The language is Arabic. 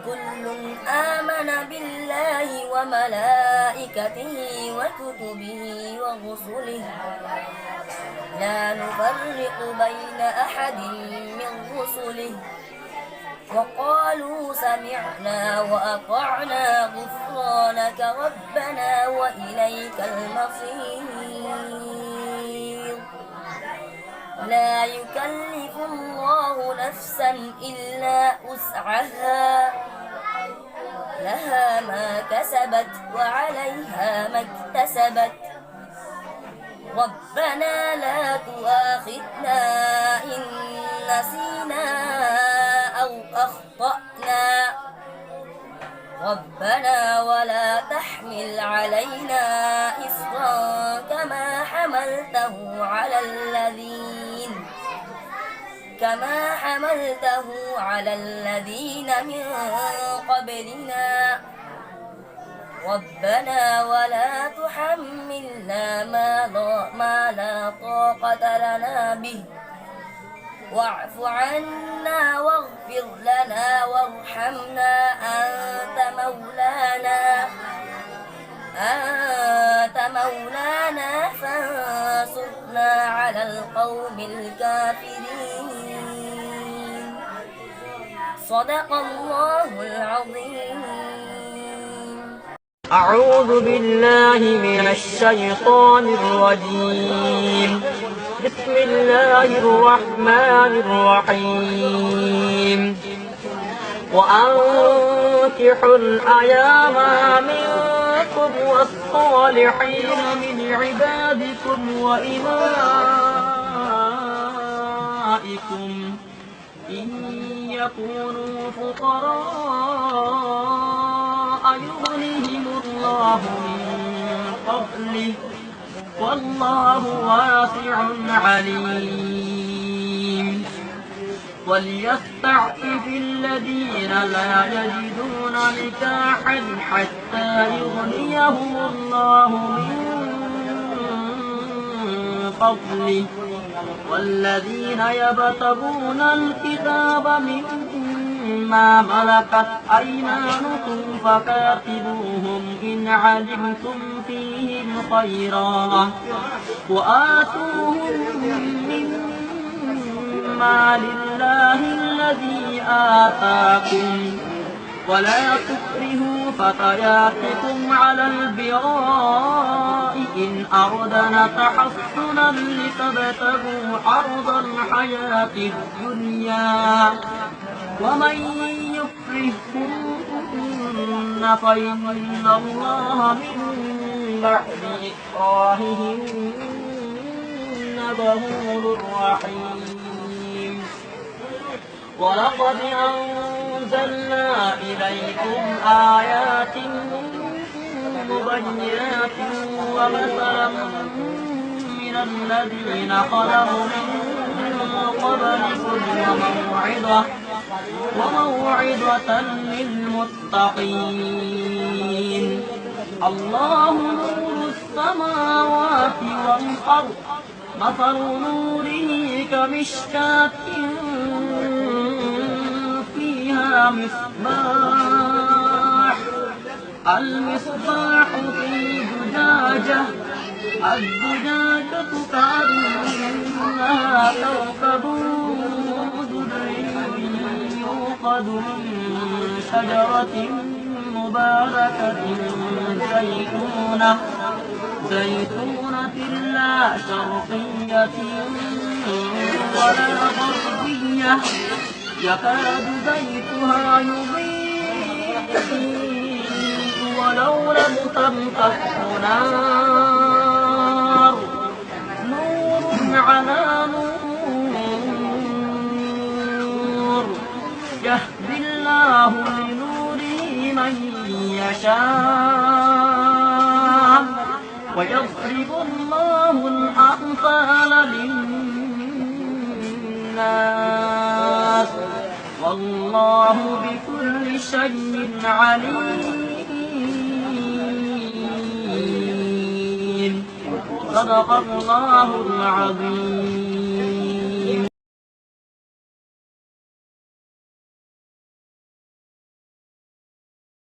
كل آمن بالله وملائكته وكتبه ورسله لا نفرق بين أحد من رسله وقالوا سمعنا وأطعنا غفرانك ربنا وإليك المصير لا يكلف الله نفسا إلا وسعها لها ما كسبت وعليها ما اكتسبت ربنا لا تؤاخذنا إن نسينا أو أخطأنا ربنا ولا تحمل علينا إصرا كما حملته على الذين من قبلنا ربنا ولا تحملنا ما لا طاقة لنا به واعف عنا واغفر لنا وارحمنا أنت مولانا فانصرنا على القوم الكافرين صدق الله العظيم. أعوذ بالله من الشيطان الرجيم. بسم الله الرحمن الرحيم. وأنكحوا الأيام منكم والصالحين من عبادكم وإمائكم إن يكونوا فقراء يغنيهم الله من فضله والله واسع عليم. وليستعفف الذين لا يجدون نكاحا حتى يغنيهم الله من فضله والذين يبتغون الكتاب مما ملكت أيمانكم فكاتبوهم إن علمتم فيهم خيرا وآتوهم مما لله الذي آتاكم ولا تكرهوا فتياتكم على البغاء إن أردنا تحصنا لتبتغوا عرض الحياة الدنيا ومن يكرهن فإن الله من بعد إكراههن غفور رحيم. ولقد أنزلنا إليكم آيات مبينات ومثلا من الذين خلوا من قبلكم وموعظة للمتقين. الله نور السماوات والأرض مثل نوره كمشكاة فيها مصباح المصباح في زجاجة الزجاجة كأنها كوكب دري يوقد من شجرة مباركة زيتونة لا شرقية ولا غربية يكاد زيتها يضيء ولو لم تمسسه نار نور على نور يهدي الله لنوره من يشاء ويضرب الله الأمثال للناس والله بكل شيء عليم. صدق الله العظيم.